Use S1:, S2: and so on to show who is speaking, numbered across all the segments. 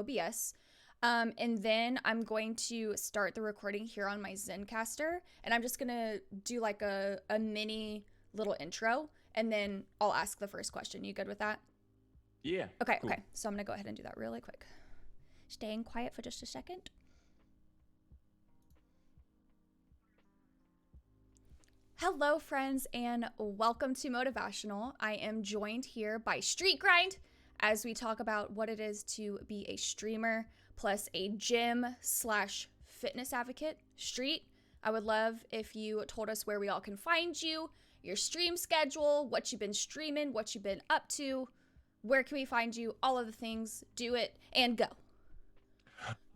S1: OBS. And then I'm going to start the recording here on my Zencaster. And I'm just going to do like a mini little intro. And then I'll ask the first question. You good with that?
S2: Yeah,
S1: Okay,
S2: cool.
S1: okay. So I'm going to go ahead and do that really quick. Staying quiet for just a second. Hello, friends, and welcome to Motivational. I am joined here by StreetGrind as we talk about what it is to be a streamer plus a gym/fitness advocate. Street, I would love if you told us where we all can find you, your stream schedule, what you've been streaming, what you've been up to, where can we find you, all of the things. Do it and go.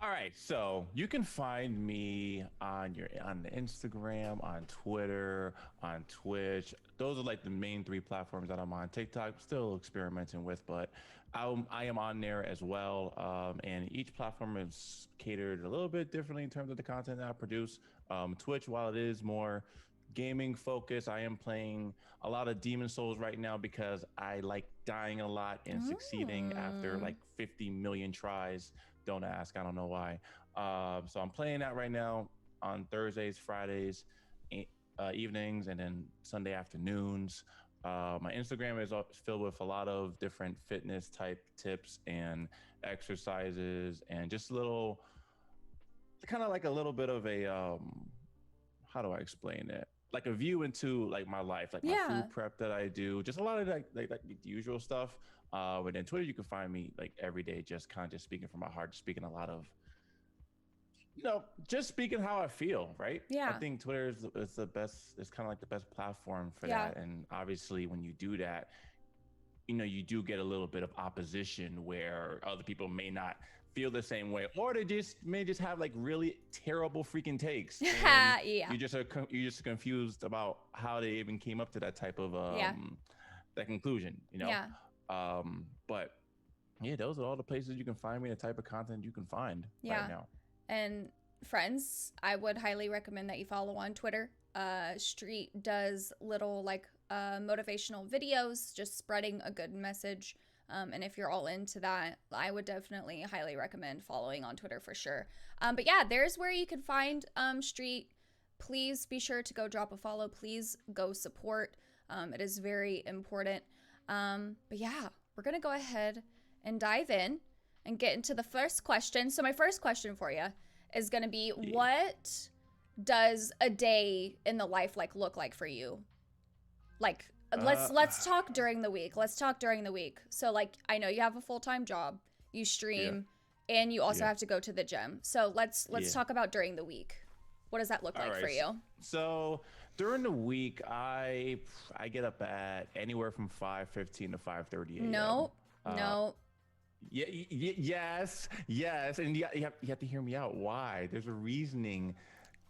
S2: All right, so you can find me on the Instagram, on Twitter, on Twitch. Those are like the main three platforms that I'm on. TikTok, still experimenting with, but I am on there as well. And each platform is catered a little bit differently in terms of the content that I produce. Twitch, while it is more gaming focused, I am playing a lot of Demon Souls right now because I like dying a lot and succeeding after like 50 million tries. Don't ask. I don't know why. So I'm playing that right now on Thursdays, Fridays, evenings, and then Sunday afternoons. My Instagram is filled with a lot of different fitness type tips and exercises, and just kind of like a little bit of a how do I explain it? Like a view into like my life, like my
S1: Yeah.
S2: food prep that I do, just a lot of like the usual stuff. But then Twitter, you can find me like every day, just kind of just speaking from my heart, just speaking a lot of, just speaking how I feel, right? I
S1: Yeah.
S2: think Twitter is the best, it's kind of like the best platform for
S1: Yeah.
S2: that. And obviously when you do that, you do get a little bit of opposition where other people may not feel the same way, or they may just have like really terrible freaking takes, and
S1: Yeah.
S2: you're just confused about how they even came up to that type of
S1: Yeah.
S2: that conclusion,
S1: Yeah.
S2: but yeah, those are all the places you can find me, the type of content you can find right
S1: Yeah.
S2: now.
S1: And friends, I would highly recommend that you follow on Twitter. Street does little like motivational videos, just spreading a good message. And if you're all into that, I would definitely highly recommend following on Twitter for sure. But yeah, there's where you can find Street. Please be sure to go drop a follow. Please go support. It is very important. But yeah, we're going to go ahead and dive in and get into the first question. So, my first question for you is going to be,
S2: Yeah.
S1: what does a day in the life like look like for you? Like,
S2: uh
S1: let's talk during the week. Let's talk during the week. So, like, I know you have a full-time job, you
S2: yeah,
S1: stream, and you also
S2: yeah,
S1: have to go to the gym. So, let's
S2: yeah.
S1: talk about during the week. What does that look
S2: All
S1: like for
S2: right.
S1: you?
S2: So during the week, I get up at anywhere from 5:15 to 5:30 a.m.
S1: No,
S2: Uh,
S1: no.
S2: yeah, yes, yes, and you have to hear me out. Why? There's a reasoning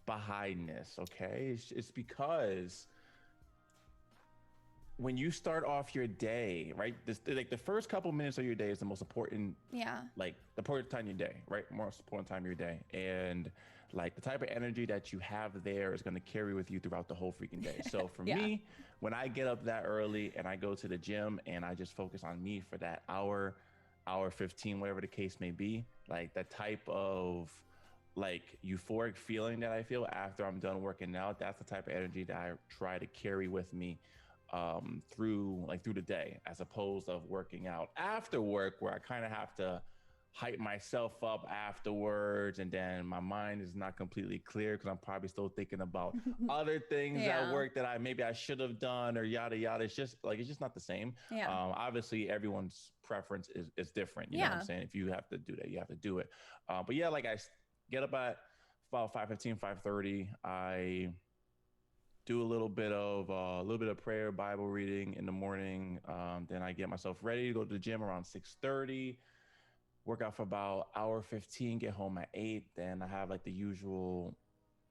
S2: behind this. Okay, it's because when you start off your day, right? This like the first couple minutes of your day is the most important,
S1: Yeah.
S2: like the important time of your day, right? Most important time of your day, and like the type of energy that you have there is going to carry with you throughout the whole freaking day. So for
S1: Yeah.
S2: me, when I get up that early and I go to the gym and I just focus on me for that hour 15, whatever the case may be, like that type of like euphoric feeling that I feel after I'm done working out, that's the type of energy that I try to carry with me through the day, as opposed of working out after work, where I kind of have to hype myself up afterwards, and then my mind is not completely clear because I'm probably still thinking about other things at
S1: Yeah.
S2: work that I should have done, or yada yada. It's just not the same.
S1: Yeah.
S2: Obviously everyone's preference is different, you know what I'm
S1: Yeah.
S2: saying? If you have to do that, you have to do it. But yeah, like get up at about 5:15, 5:30. I do a little bit of prayer, Bible reading in the morning. Then I get myself ready to go to the gym around 6:30. Work out for about hour 15. Get home at 8. Then I have like the usual,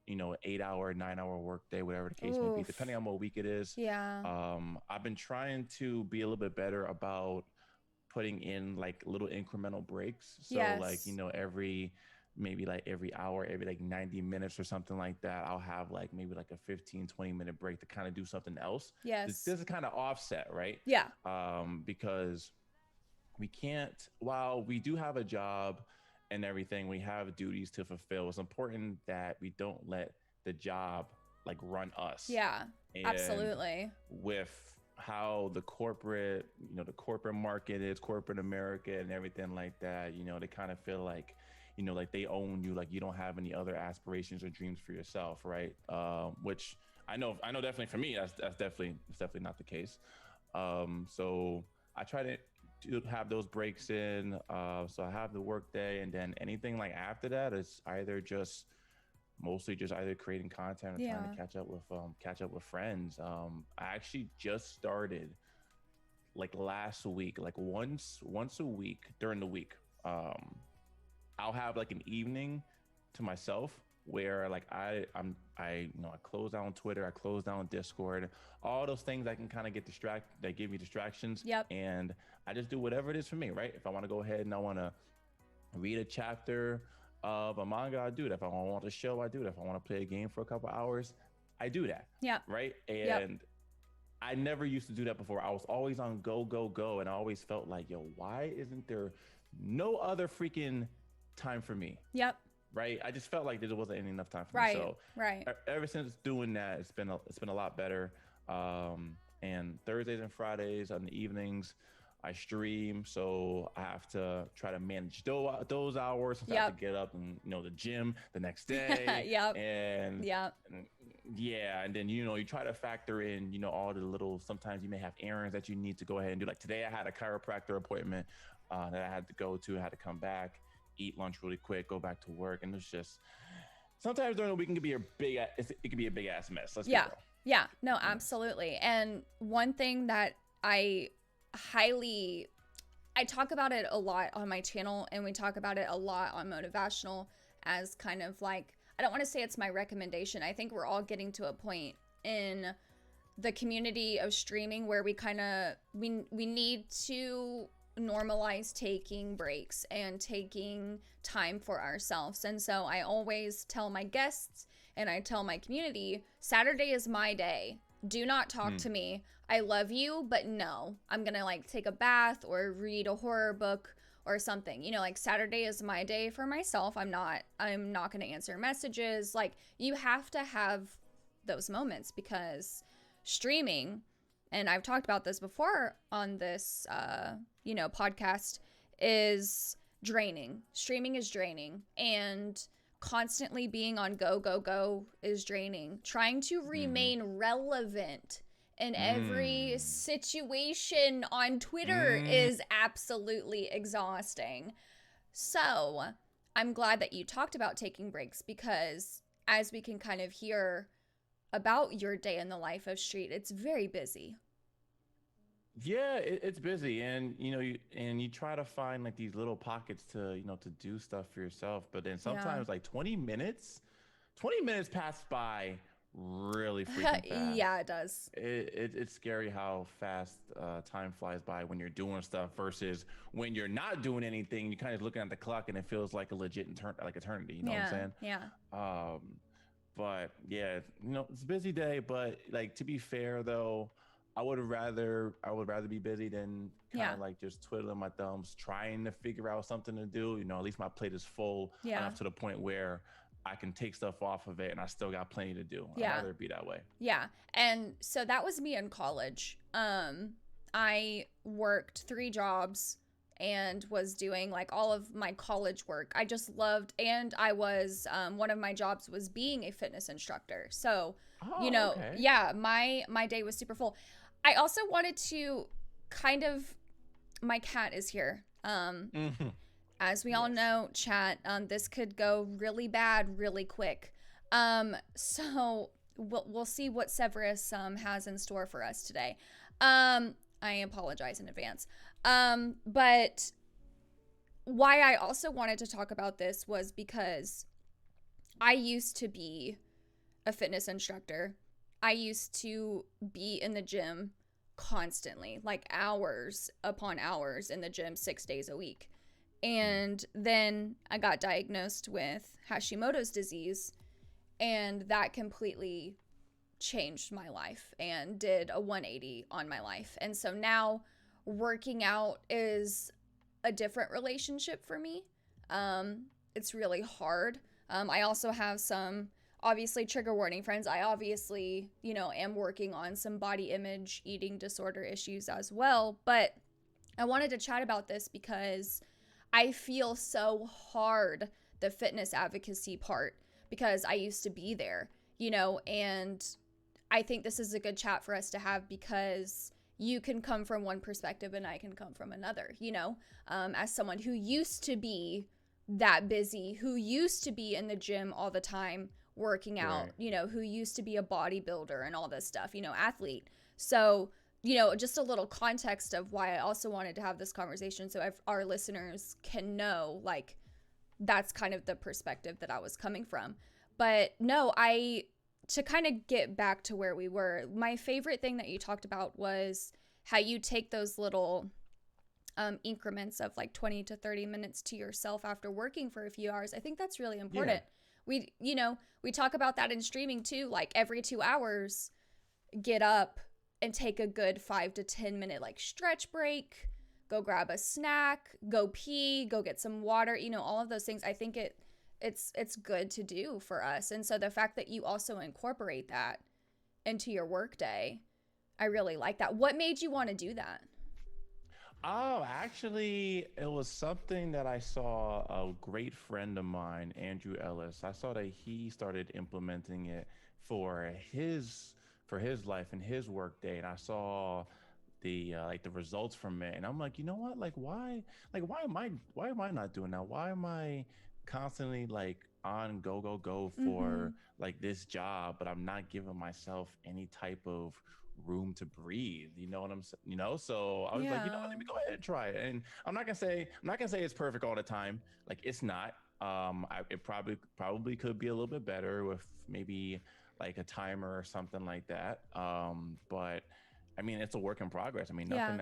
S2: 8 hour, 9 hour work day, whatever the case may be,
S1: Oof.
S2: depending on what week it is.
S1: Yeah.
S2: I've been trying to be a little bit better about putting in like little incremental breaks. So like,
S1: Yes.
S2: every hour, every like 90 minutes or something like that, I'll have like maybe like a 15-20 minute break to kind of do something else. This
S1: Yes.
S2: is kind of offset, right?
S1: Yeah.
S2: Because we can't, while we do have a job and everything, we have duties to fulfill. It's important that we don't let the job like run us.
S1: Yeah,
S2: And
S1: absolutely.
S2: with how the corporate, the corporate market is, corporate America and everything like that, they kind of feel like, like they own you, like you don't have any other aspirations or dreams for yourself, right? Which I know definitely for me, that's definitely not the case. So I try to have those breaks in. So I have the work day, and then anything like after that is either just mostly just either creating content or trying to
S1: Yeah.
S2: catch up with friends. I actually just started like last week, like once a week during the week. I'll have like an evening to myself where like I close down Twitter, I close down Discord, all those things I can kind of get that give me distractions,
S1: Yep.
S2: and I just do whatever it is for me, right? If I want to go ahead and I want to read a chapter of a manga, I do that. If I want to watch a show, I do that. If I want to play a game for a couple hours, I do that,
S1: Yep.
S2: right?
S1: Yep.
S2: And I never used to do that before. I was always on go, go, go. And I always felt like, yo, why isn't there no other freaking time for me?
S1: Yep.
S2: Right. I just felt like there wasn't enough time for me.
S1: Right.
S2: So
S1: Right.
S2: ever since doing that, it's been a lot better. And Thursdays and Fridays on the evenings, I stream, so I have to try to manage those hours since I have
S1: Yep.
S2: to get up and the gym the next day,
S1: Yep.
S2: and
S1: Yep.
S2: yeah, and then you try to factor in all the little. Sometimes you may have errands that you need to go ahead and do. Like today, I had a chiropractor appointment that I had to go to. I had to come back, eat lunch really quick, go back to work, and it's just sometimes during the week it can be it can be a big ass mess. Let's be
S1: Yeah.
S2: real.
S1: Yeah. No, absolutely. And one thing that highly I talk about it a lot on my channel, and we talk about it a lot on motivational as kind of like, I don't want to say it's my recommendation. I think we're all getting to a point in the community of streaming where we need to normalize taking breaks and taking time for ourselves. And so I always tell my guests and I tell my community, Saturday is my day. Do not talk to me. I love you, but no, I'm gonna like take a bath or read a horror book or something. Like Saturday is my day for myself. I'm not gonna answer messages. Like, you have to have those moments, because streaming, and I've talked about this before on this podcast, is draining. Streaming is draining, and constantly being on go, go, go is draining. Trying to remain relevant in every situation on Twitter is absolutely exhausting. So I'm glad that you talked about taking breaks, because as we can kind of hear about your day in the life of Street, it's very busy.
S2: Yeah, it's busy, and you try to find like these little pockets to do stuff for yourself, but then
S1: Yeah.
S2: sometimes like 20 minutes pass by really freaking fast.
S1: Yeah, it does.
S2: It's scary how fast time flies by when you're doing stuff versus when you're not doing anything. You kind of looking at the clock and it feels like a legit like eternity. You know what I'm
S1: Yeah.
S2: saying?
S1: Yeah.
S2: Um, but yeah, it's a busy day. But like, to be fair though, I would rather be busy than kind
S1: Yeah.
S2: of like just twiddling my thumbs, trying to figure out something to do. At least my plate is full
S1: Yeah.
S2: enough to the point where I can take stuff off of it and I still got plenty to do.
S1: Yeah.
S2: I'd rather it be that way.
S1: Yeah. And so that was me in college. I worked 3 jobs and was doing like all of my college work. I just loved, and I was one of my jobs was being a fitness instructor. So,
S2: Oh, okay.
S1: yeah, my day was super full. I also wanted to kind of, my cat is here.
S2: Mhm.
S1: As we all
S2: Yes.
S1: know, chat, this could go really bad really quick. So we'll see what Severus has in store for us today. I apologize in advance. But why I also wanted to talk about this was because I used to be a fitness instructor. I used to be in the gym constantly, like hours upon hours in the gym 6 days a week. And then I got diagnosed with Hashimoto's disease, and that completely changed my life and did a 180 on my life. And so now working out is a different relationship for me. It's really hard. I also have some, obviously, trigger warning, friends. I obviously, am working on some body image eating disorder issues as well. But I wanted to chat about this because I feel so hard the fitness advocacy part because I used to be there, and I think this is a good chat for us to have because you can come from one perspective and I can come from another, as someone who used to be that busy, who used to be in the gym all the time working out,
S2: Right.
S1: who used to be a bodybuilder and all this stuff, athlete. So, just a little context of why I also wanted to have this conversation so our listeners can know, like, that's kind of the perspective that I was coming from. But no, to kind of get back to where we were, my favorite thing that you talked about was how you take those little increments of like 20 to 30 minutes to yourself after working for a few hours. I think that's really
S2: Yeah.
S1: important. We talk about that in streaming too, like every 2 hours, get up and take a good 5 to 10 minute like stretch break, go grab a snack, go pee, go get some water, all of those things. I think it's good to do for us. And so the fact that you also incorporate that into your workday, I really like that. What made you want to do that?
S2: Oh, actually, it was something that I saw a great friend of mine, Andrew Ellis. I saw that he started implementing it for his life and his work day, and I saw the like the results from it, and I'm like, you know what? Why am I not doing that? Why am I constantly like on go
S1: Mm-hmm.
S2: for like this job, but I'm not giving myself any type of room to breathe. You know what I'm saying? So I was like,
S1: Yeah.
S2: let me go ahead and try it. And I'm not gonna say it's perfect all the time. Like it's not. It probably could be a little bit better with maybe like a timer or something like that. But I mean, it's a work in progress. I mean,
S1: Yeah.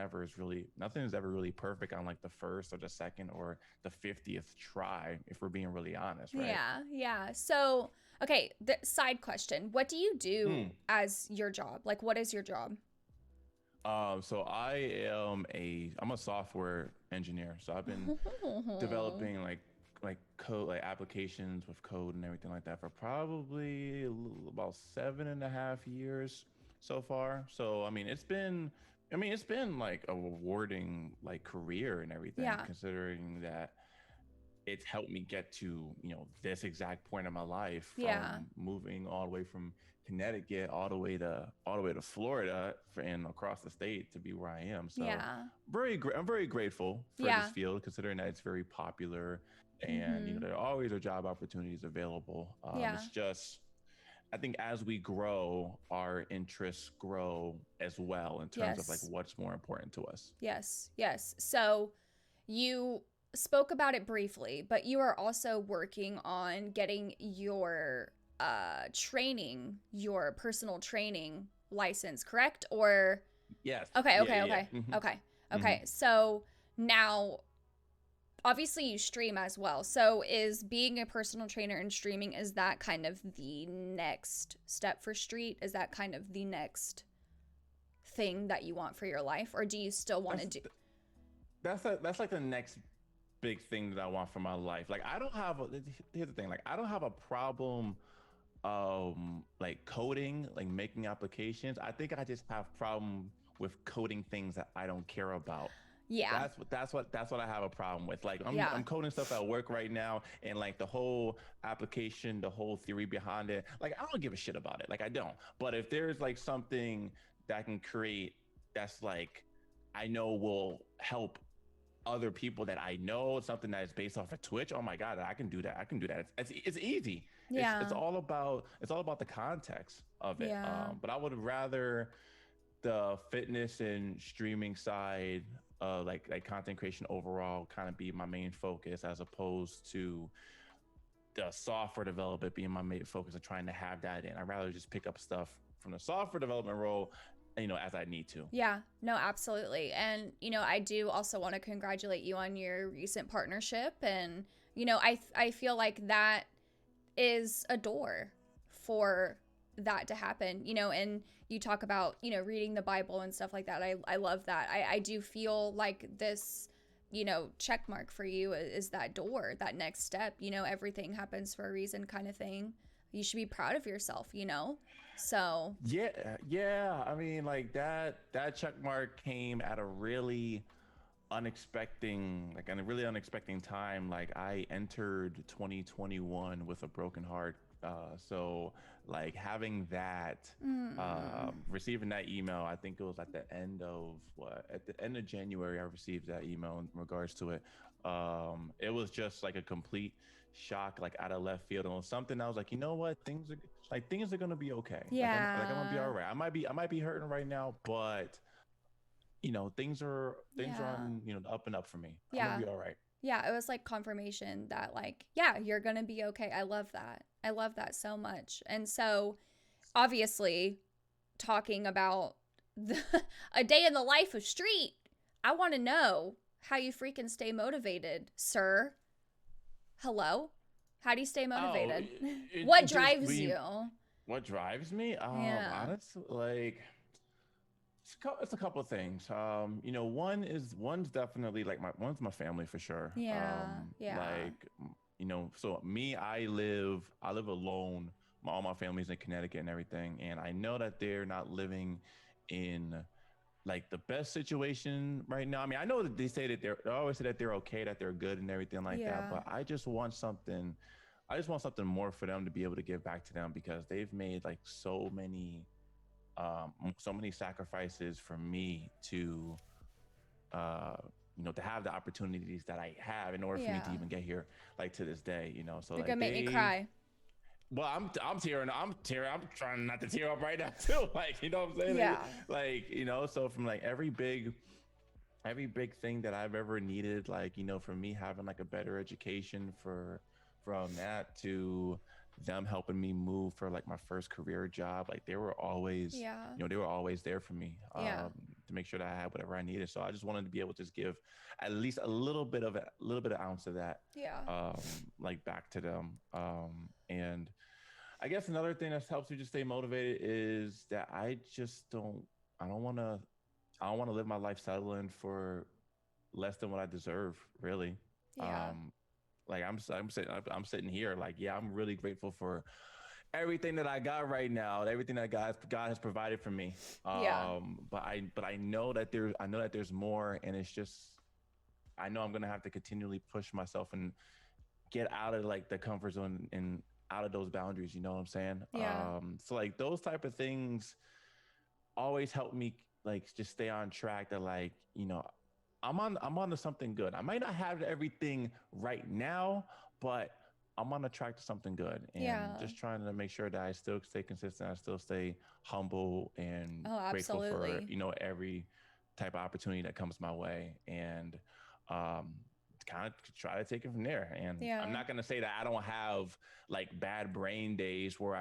S2: nothing is ever really perfect on like the first or the second or the 50th try, if we're being really honest, right?
S1: Yeah. Yeah. So, okay, the side question. What do you do
S2: Hmm.
S1: as your job? Like, what is your job?
S2: So I'm a software engineer. So I've been
S1: Oh,
S2: developing like code, like applications with code and everything like that for probably about 7.5 years so far. So I mean it's been like a rewarding like career and everything,
S1: yeah.
S2: considering that it's helped me get to this exact point in my life,
S1: Yeah.
S2: from moving all the way from Connecticut all the way to Florida and across the state to be where I am. So
S1: Yeah.
S2: I'm very grateful for this
S1: Yeah.
S2: field, considering that it's very popular, and
S1: Mm-hmm.
S2: there always are job opportunities available.
S1: Yeah.
S2: It's just, I think as we grow, our interests grow as well in terms of like
S1: Yes.
S2: what's more important to us.
S1: Yes. Yes. So you spoke about it briefly, but you are also working on getting your training, your personal training license, correct? Or
S2: Yes.
S1: okay,
S2: Yeah.
S1: okay,
S2: Yeah.
S1: okay.
S2: Yeah.
S1: Okay.
S2: Hmm.
S1: Okay. So now obviously you stream as well. So is being a personal trainer and streaming, is that kind of the next step for Street? Is that kind of the next thing that you want for your life, or do you still want to
S2: That's
S1: do?
S2: that's like the next big thing that I want for my life. Like I don't have a, here's the thing, like I don't have a problem like coding, like making applications. I think I just have problem with coding things that I don't care about.
S1: Yeah.
S2: That's what I have a problem with. Like I'm
S1: Yeah.
S2: I'm coding stuff at work right now, and like the whole application, the whole theory behind it, like I don't give a shit about it. Like I don't. But if there's like something that I can create that's like I know will help other people that I know, something that is based off of Twitch. Oh my God, I can do that. I can do that. It's easy. It's
S1: Yeah.
S2: all about the context of it.
S1: Yeah.
S2: But I would rather the fitness and streaming side, like content creation overall, kind of be my main focus, as opposed to the software development being my main focus of trying to have that in. I'd rather just pick up stuff from the software development role, as I need to.
S1: Yeah, no, absolutely. And, I do also want to congratulate you on your recent partnership. And, I feel like that is a door for that to happen, and you talk about, reading the Bible and stuff like that. I love that. I do feel like this check mark for you is that door, that next step. Everything happens for a reason kind of thing. You should be proud of yourself. So,
S2: Yeah. I mean, like that check mark came at a really unexpected time. Like I entered 2021 with a broken heart. So like having that, receiving that email, I think it was at the end of January, I received that email in regards to it. It was just like a complete shock, like out of left field. And it was something I was like, you know what, things are gonna be okay. I'm gonna be all
S1: yeah.
S2: right. I might be hurting right now, but things are
S1: Yeah.
S2: on, the up and up for me. I'm gonna
S1: Yeah.
S2: be all right.
S1: Yeah, it was like confirmation that, like, yeah, you're going to be okay. I love that. I love that so much. And so, obviously, talking about the, a day in the life of Street, I want to know how you freaking stay motivated, sir. Hello? How do you stay
S2: Oh,
S1: motivated?
S2: it
S1: What
S2: just
S1: drives
S2: we
S1: you?
S2: what drives me?
S1: Yeah.
S2: Honestly, like it's a couple of things. One's definitely like one's my family for sure.
S1: Yeah. Yeah.
S2: Like so me, I live alone. All my family's in Connecticut and everything, and I know that they're not living in like the best situation right now. I mean, I know that they always say that they're okay, that they're good and everything like that,
S1: Yeah.
S2: but I just want something more for them to be able to give back to them because they've made like so many sacrifices for me uh to have the opportunities that I have in order for me to
S1: Yeah.
S2: even get here, like to this day. So
S1: You're going
S2: like
S1: to make me
S2: they
S1: cry.
S2: well, I'm trying not to tear up right now too. Like, what I'm saying?
S1: Yeah.
S2: So from like every big thing that I've ever needed, like, for me having like a better education from that to them helping me move for like my first career job, like
S1: Yeah.
S2: they were always there for me,
S1: Yeah.
S2: to make sure that I had whatever I needed. So I just wanted to be able to just give at least a little bit of ounce of that,
S1: Yeah.
S2: um, like back to them. And I guess another thing that helps me just stay motivated is that I don't want to live my life settling for less than what I deserve, really.
S1: Yeah.
S2: Um, like I'm sitting here, like, yeah, I'm really grateful for everything that I got right now, everything that God has provided for me.
S1: Yeah.
S2: But I know that there's more, and it's just I know I'm gonna have to continually push myself and get out of like the comfort zone and out of those boundaries. You know what I'm saying?
S1: Yeah.
S2: So like those type of things always help me like just stay on track. That like I'm on to something good. I might not have everything right now, but I'm on the track to something good, and
S1: Yeah.
S2: just trying to make sure that I still stay consistent. I still stay humble and
S1: Oh,
S2: grateful for,
S1: absolutely.
S2: every type of opportunity that comes my way, and um, kind of try to take it from there. And I'm
S1: Yeah.
S2: not going to say that I don't have like bad brain days where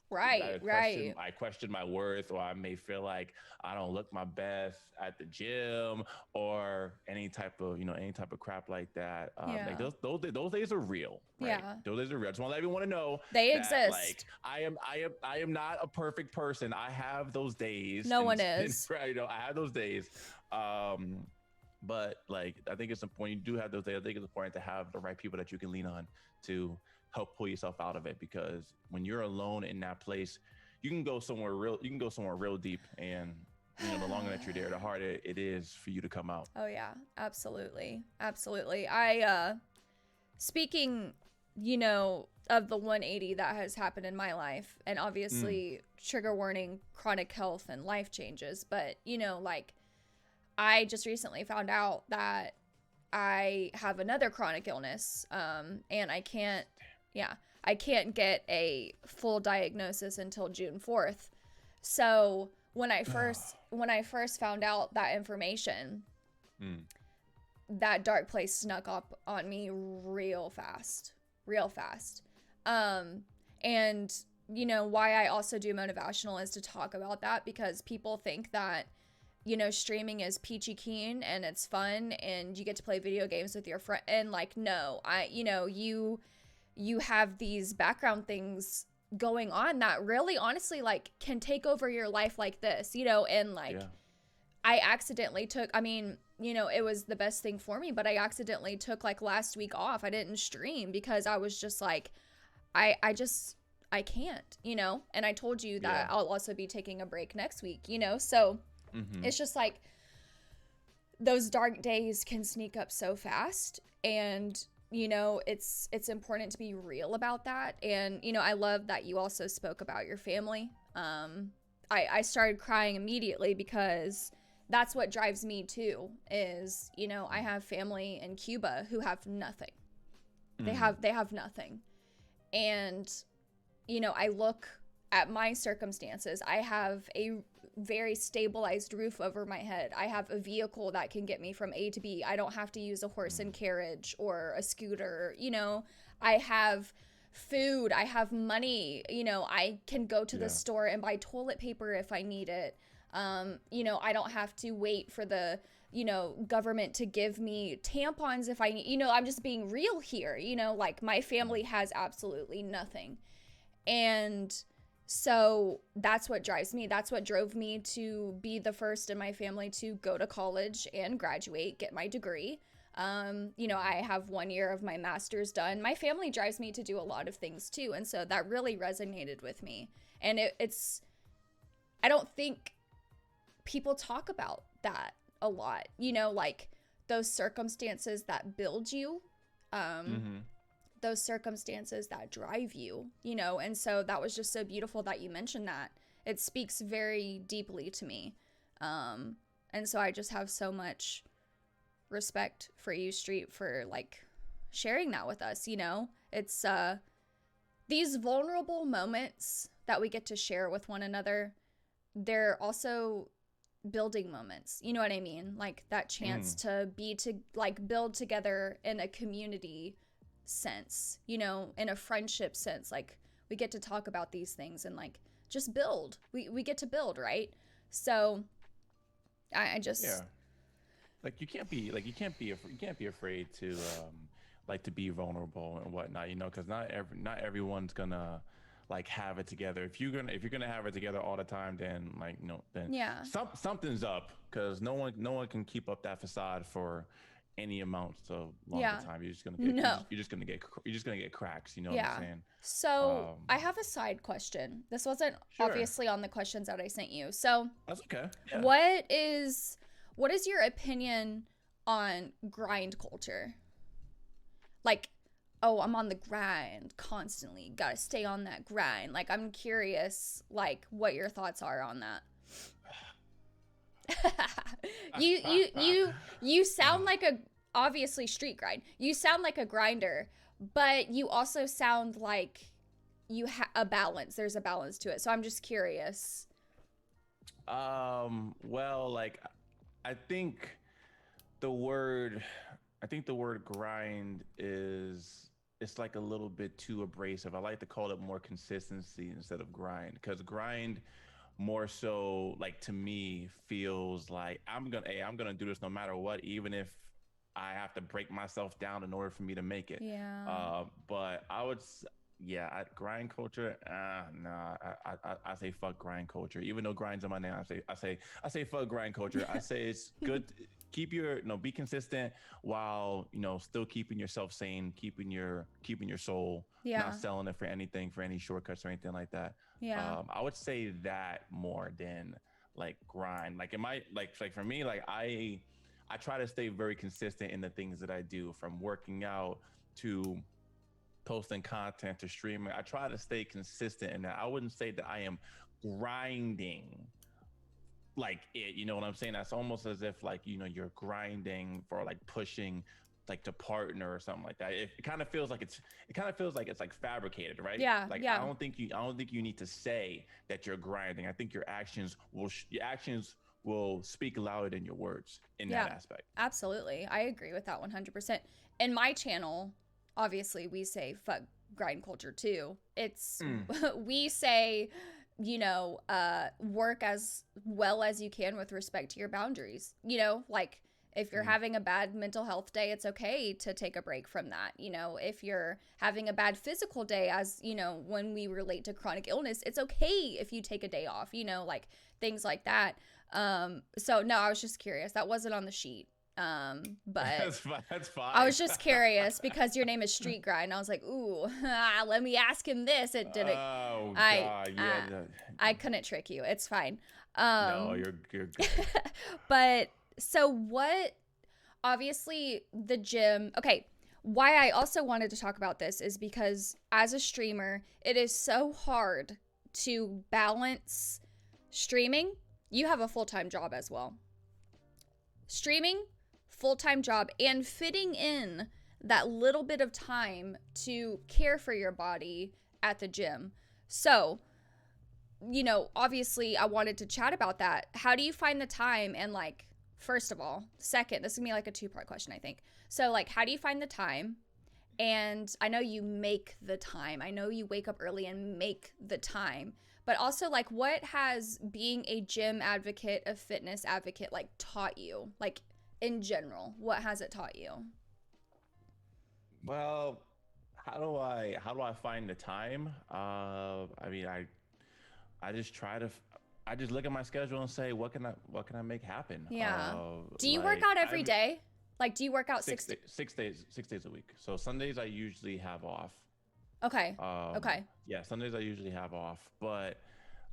S1: Right. Right.
S2: I question my worth, or I may feel like I don't look my best at the gym, or any type of crap like that. Like
S1: Yeah.
S2: those days are real, right?
S1: Yeah.
S2: Those days are real. I just want to let everyone to know
S1: They
S2: that like
S1: exist.
S2: I am not a perfect person. I have those days,
S1: No one
S2: and
S1: is.
S2: I have those days. But like I think it's important. You do have those days. I think it's important to have the right people that you can lean on to help pull yourself out of it, because when you're alone in that place, you can go somewhere real deep, and the longer that you're there, the harder it is for you to come out.
S1: Oh yeah, absolutely. Absolutely. I speaking, of the 180 that has happened in my life, and
S2: Mm.
S1: obviously trigger warning, chronic health and life changes, but like I just recently found out that I have another chronic illness, and yeah, I can't get a full diagnosis until June 4th. So when I first found out that information,
S2: Mm.
S1: that dark place snuck up on me real fast. And why I also do motivational is to talk about that, because people think that streaming is peachy keen and it's fun and you get to play video games with your friend, and like, no, you have these background things going on that really honestly like can take over your life like this, and like
S2: Yeah.
S1: I accidentally took, I mean, it was the best thing for me, but I accidentally took like last week off. I didn't stream because I was just like, I can't, and I told you
S2: Yeah.
S1: that I'll also be taking a break next week, so
S2: Mm-hmm.
S1: it's just like those dark days can sneak up so fast, and it's important to be real about that. And I love that you also spoke about your family. I started crying immediately because that's what drives me too, is I have family in Cuba who have nothing.
S2: Mm-hmm.
S1: They have nothing. And I look at my circumstances. I have a very stabilized roof over my head. I have a vehicle that can get me from A to B. I don't have to use a horse and carriage or a scooter. I have food. I have money. I can go to the
S2: Yeah.
S1: store and buy toilet paper if I need it. I don't have to wait for the government to give me tampons if I need. I'm just being real here. Like my family has absolutely nothing. And so that's what drives me. That's what drove me to be the first in my family to go to college and graduate, get my degree. I have 1 year of my master's done. My family drives me to do a lot of things too. And so that really resonated with me. And it's, I don't think people talk about that a lot, like those circumstances that build you.
S2: Mm-hmm.
S1: Those circumstances that drive you, and so that was just so beautiful that you mentioned that. It speaks very deeply to me. And so I just have so much respect for you, Street, for like sharing that with us. It's these vulnerable moments that we get to share with one another. They're also building moments, you know what I mean? Like that chance to build together in a community sense, in a friendship sense. Like we get to talk about these things and like just build. We get to build, right? So I just
S2: Yeah. Like you can't be afraid to like to be vulnerable and whatnot, because not everyone's gonna like have it together. If you're gonna have it together all the time, then like then
S1: yeah.
S2: something's up, because no one can keep up that facade for any amounts of longer
S1: Yeah.
S2: time.
S1: No.
S2: You're just gonna get cracks. You know what I'm
S1: Yeah.
S2: saying?
S1: So I have a side question. This wasn't
S2: Sure.
S1: obviously on the questions that I sent you. So
S2: That's okay. Yeah.
S1: what is your opinion on grind culture? Like, oh, I'm on the grind constantly. Got to stay on that grind. Like, I'm curious, like, what your thoughts are on that. You sound like a obviously street grind. You sound like a grinder, but you also sound like you have a balance. There's a balance to it. So I'm just curious.
S2: Well, like I think the word the word grind is, it's like a little bit too abrasive. I like to call it more consistency instead of grind, because grind more so, like, to me feels like I'm gonna do this no matter what, even if I have to break myself down in order for me to make it.
S1: Yeah.
S2: But yeah, grind culture. Nah, I say fuck grind culture. Even though grind's in my name, I say fuck grind culture. I say it's good. Keep your, be consistent while still keeping yourself sane, keeping your soul, not
S1: Yeah.
S2: selling it for anything, for any shortcuts or anything like that.
S1: Yeah.
S2: I would say that more than like grind. Like, like for me, like I try to stay very consistent in the things that I do, from working out to posting content to streaming. I try to stay consistent in that. I wouldn't say that I am grinding like it, you know what I'm saying? That's almost as if like, you're grinding for like pushing like to partner or something like that. It kind of feels like it's like fabricated, right?
S1: Yeah.
S2: Like
S1: Yeah.
S2: I don't think you need to say that you're grinding. I think your actions will speak louder than your words in
S1: Yeah.
S2: that aspect.
S1: Absolutely. I agree with that 100%. In my channel, obviously we say fuck grind culture too. It's
S2: Mm.
S1: we say, work as well as you can with respect to your boundaries. Like if you're
S2: Mm.
S1: having a bad mental health day, it's okay to take a break from that. If you're having a bad physical day, as when we relate to chronic illness, it's okay if you take a day off, like things like that. So no, I was just curious. That wasn't on the sheet. But
S2: That's fine. That's
S1: I
S2: fine.
S1: was just curious because your name is StreetGrind. I was like, ooh, let me ask him this. It didn't.
S2: Oh
S1: I
S2: God, yeah.
S1: uh, I couldn't trick you. It's fine.
S2: No,
S1: Um,
S2: you're good.
S1: but so what? Obviously, the gym. Okay, why I also wanted to talk about this is because as a streamer, it is so hard to balance streaming. You have a full time job as well. Streaming, full time job, and fitting in that little bit of time to care for your body at the gym. So, obviously, I wanted to chat about that. How do you find the time? And, like, first of all, second, this is gonna be like a two-part question, I think. So, like, how do you find the time? And I know you make the time. I know you wake up early and make the time. But also, like, what has being a gym advocate, a fitness advocate, like, taught you? Like, in general, what has it taught you?
S2: Well, how do I find the time? I mean, I just try to I just look at my schedule and say what can I make happen?
S1: Yeah. Do you work
S2: Like
S1: out every
S2: I'm
S1: day? Like, do you work out
S2: 6
S1: 60?
S2: day, 6 days 6 days a week. So Sundays I usually have off.
S1: Okay. Okay.
S2: Yeah, Sundays I usually have off, but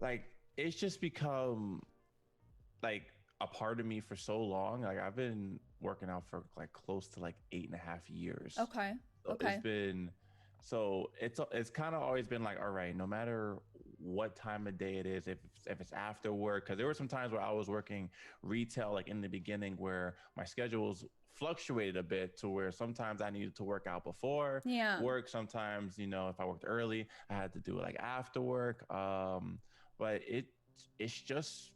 S2: like it's just become like a part of me for so long. Like I've been working out for like close to like 8.5 years.
S1: Okay.
S2: So it's
S1: Okay.
S2: been it's kind of always been like, all right, no matter what time of day it is, if it's after work, because there were some times where I was working retail like in the beginning where my schedules fluctuated a bit to where sometimes I needed to work out before
S1: Yeah.
S2: work. Sometimes, if I worked early, I had to do it like after work. But it's just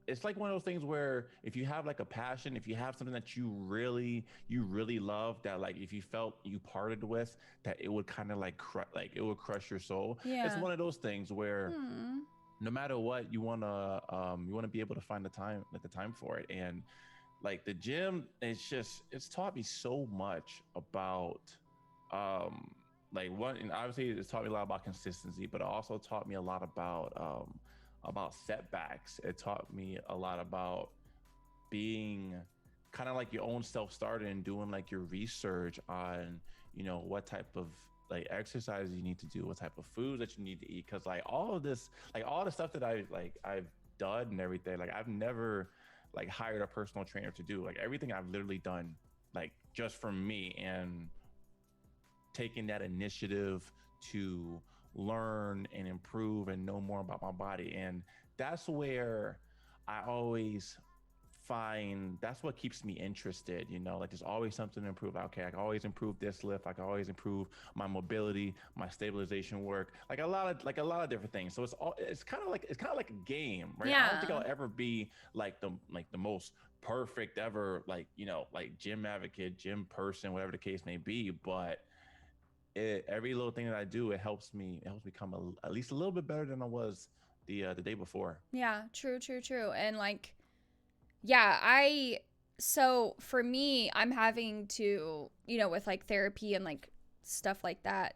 S2: it's like one of those things where if you have like a passion, if you have something that you really love, that like if you felt you parted with, that it would kind of like like it would crush your soul. It's
S1: Yeah.
S2: one of those things where
S1: Hmm.
S2: no matter what, you wanna be able to find the time for it. And like the gym, it's taught me so much about um like one, and obviously it's taught me a lot about consistency, but it also taught me a lot about setbacks. It taught me a lot about being kind of like your own self-starter and doing like your research on what type of like exercise you need to do, what type of foods that you need to eat, because like all of this, like all the stuff that I've done and everything, like I've never like hired a personal trainer to do. Like everything I've literally done like just for me, and taking that initiative to learn and improve and know more about my body. And that's where I always find that's what keeps me interested. Like there's always something to improve. Okay, I can always improve this lift, I can always improve my mobility, my stabilization work, like a lot of different things. So it's kind of like a game, right? I don't think
S1: Yeah.
S2: I'll ever be like the most perfect ever, like gym advocate, gym person, whatever the case may be. But every little thing that I do, it helps me become at least a little bit better than I was the day before.
S1: Yeah. True, true, true. And like, yeah, so for me, I'm having to, with like therapy and like stuff like that,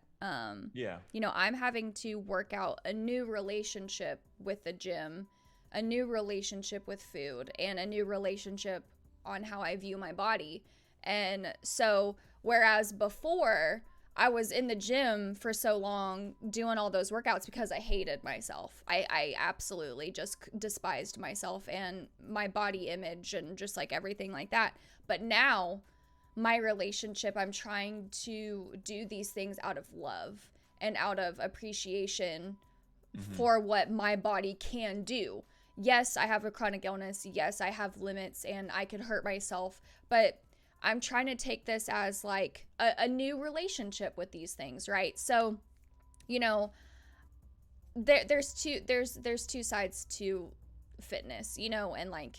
S2: Yeah.
S1: I'm having to work out a new relationship with the gym, a new relationship with food, and a new relationship on how I view my body. And so, whereas before, I was in the gym for so long doing all those workouts because I hated myself. I absolutely just despised myself and my body image and just like everything like that. But now, my relationship, I'm trying to do these things out of love and out of appreciation
S2: Hmm.
S1: for what my body can do. Yes, I have a chronic illness. Yes, I have limits and I could hurt myself, but I'm trying to take this as like a new relationship with these things, right? So, you know, there's two sides to fitness, and like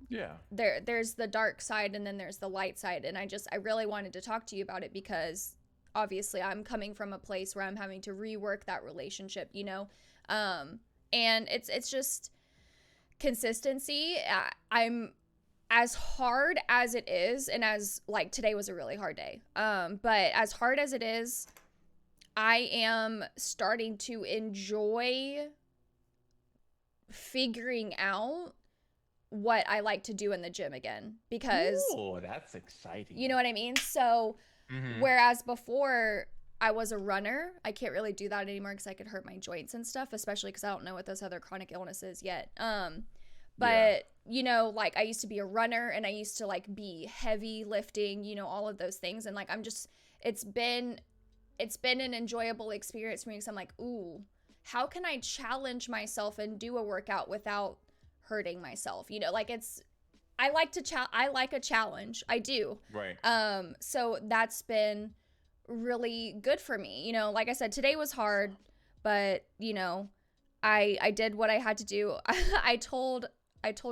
S2: Yeah.
S1: there's the dark side and then there's the light side, and I really wanted to talk to you about it because obviously I'm coming from a place where I'm having to rework that relationship, um and it's just consistency. I'm as hard as it is, and as like today was a really hard day, but as hard as it is, I am starting to enjoy figuring out what I like to do in the gym again, because
S2: Ooh, that's exciting.
S1: you know what I mean? So,
S2: Mm-hmm.
S1: whereas before I was a runner, I can't really do that anymore because I could hurt my joints and stuff, especially because I don't know what those other chronic illnesses yet.
S2: Yeah.
S1: But you know, like I used to be a runner and I used to like be heavy lifting, you know, all of those things. And like I'm just, it's been it's been an enjoyable experience for me because I'm like, ooh, how can I challenge myself and do a workout without hurting myself? You know, like it's I like a challenge. I do.
S2: Right.
S1: So that's been really good for me. You know, like I said, today was hard, but you know, I did what I had to do. I told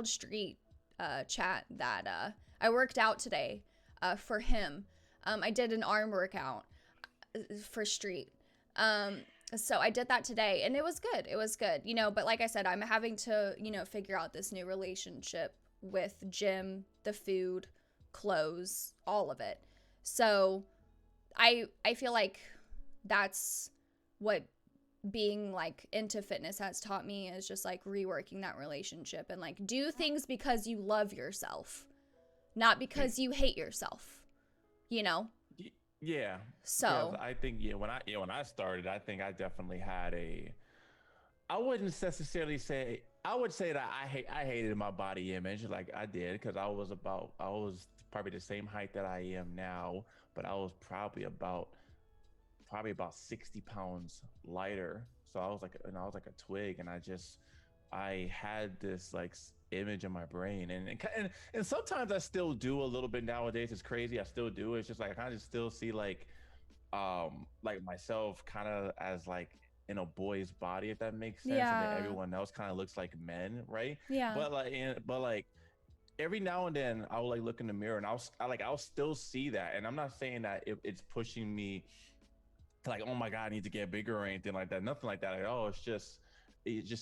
S1: Street chat that I worked out today for him. I did an arm workout for Street. Um, so I did that today and it was good. It was good, you know, but like I said, I'm having to, you know, figure out this new relationship with gym, the food, clothes, all of it. So I feel like that's what being like into fitness has taught me, is just like reworking that relationship and like do things because you love yourself, not because you hate yourself, you know?
S2: Yeah, because
S1: So,
S2: I think when I started, I think I definitely had a. I wouldn't necessarily say. I would say that I hated my body image like I did because I was probably the same height that I am now, but I was probably about 60 pounds lighter. So I was like a twig, and I had this like image in my brain, and sometimes I still do a little bit nowadays. It's crazy, I still do. It's just like I kind of still see like myself kind of as like in a boy's body, if that makes sense, and then
S1: yeah.
S2: everyone else kind of looks like men, right?
S1: Yeah.
S2: But like every now and then I will like look in the mirror and I'll still see that, and I'm not saying that it's pushing me to like, oh my god, I need to get bigger or anything like that. Nothing like that at all. It's just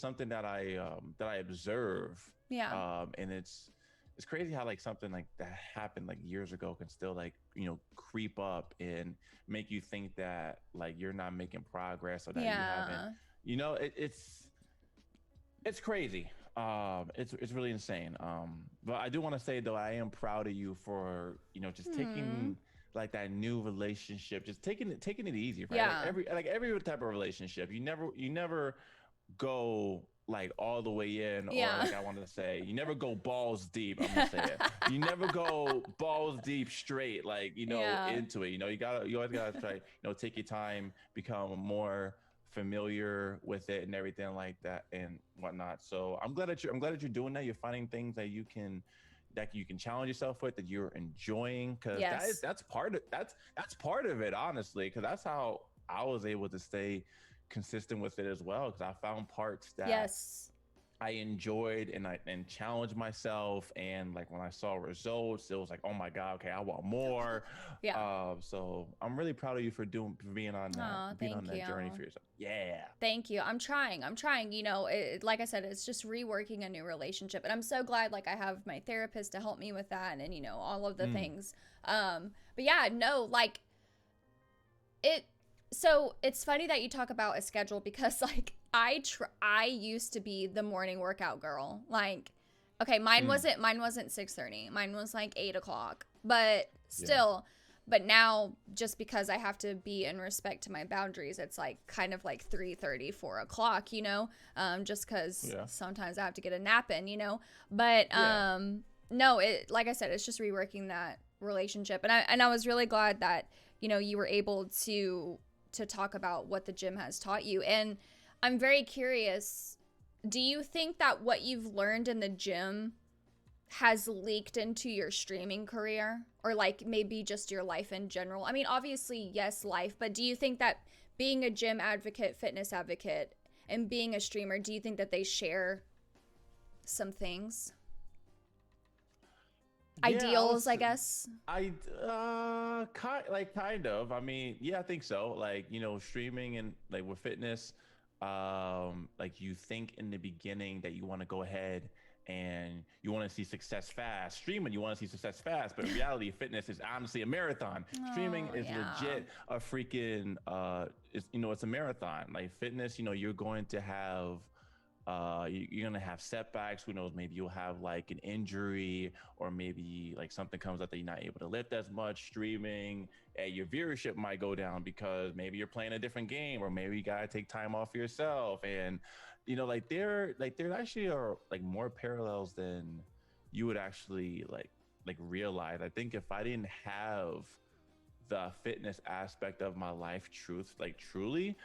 S2: something that I observe,
S1: Yeah.
S2: and it's crazy how like something like that happened like years ago can still like creep up and make you think that like you're not making progress or that you haven't.
S1: Yeah.
S2: It's crazy. It's really insane. But I do want to say though, I am proud of you for just
S1: Hmm.
S2: taking like that new relationship, just taking it easy, right?
S1: Yeah.
S2: Like every type of relationship, you never go like all the way in, or
S1: Yeah.
S2: like I wanted to say, you never go balls deep. I'm gonna say it. You never go balls deep straight, like
S1: Yeah.
S2: into it. You always gotta try, take your time, become more familiar with it and everything like that and whatnot. So I'm glad that you're doing that. You're finding things that you can challenge yourself with, that you're enjoying, because
S1: Yes.
S2: that's part of it, honestly, because that's how I was able to stay consistent with it as well, because I found parts that
S1: Yes.
S2: I enjoyed and challenged myself, and like when I saw results, it was like, oh my god, okay, I want more.
S1: Yeah.
S2: So I'm really proud of you for
S1: Oh,
S2: being on
S1: thank
S2: that
S1: you.
S2: journey for yourself. Yeah.
S1: Thank you. I'm trying. I'm trying. You know, like I said, it's just reworking a new relationship, and I'm so glad like I have my therapist to help me with that, and you know all of the
S2: Mm.
S1: things. But yeah, no, like it. So it's funny that you talk about a schedule because like I used to be the morning workout girl. Like, okay,
S2: Mm.
S1: mine wasn't 6:30. Mine was like 8 o'clock. But
S2: Yeah.
S1: still, but now just because I have to be in respect to my boundaries, it's like kind of like 3:30, 4 o'clock. You know, just because
S2: Yeah.
S1: sometimes I have to get a nap in. You know, but
S2: Yeah.
S1: no, it like I said, it's just reworking that relationship, and I was really glad that you know you were able to talk about what the gym has taught you. And I'm very curious, do you think that what you've learned in the gym has leaked into your streaming career, or like maybe just your life in general? I mean, obviously, yes, life, but do you think that being a gym advocate, fitness advocate, and being a streamer, do you think that they share some things?
S2: Yeah,
S1: Ideals, I guess.
S2: I kind of. I mean, yeah, I think so. Like, streaming and like with fitness, like you think in the beginning that you want to go ahead and you want to see success fast. Streaming, you want to see success fast, but in reality, fitness is honestly a marathon. Streaming
S1: Oh,
S2: is
S1: yeah.
S2: legit a freaking it's a marathon. Like fitness, you're going to have You're gonna have setbacks. Who knows? Maybe you'll have like an injury, or maybe like something comes up that you're not able to lift as much streaming. And your viewership might go down because maybe you're playing a different game, or maybe you gotta take time off for yourself. And there actually are like more parallels than you would actually like realize. I think if I didn't have the fitness aspect of my life truly,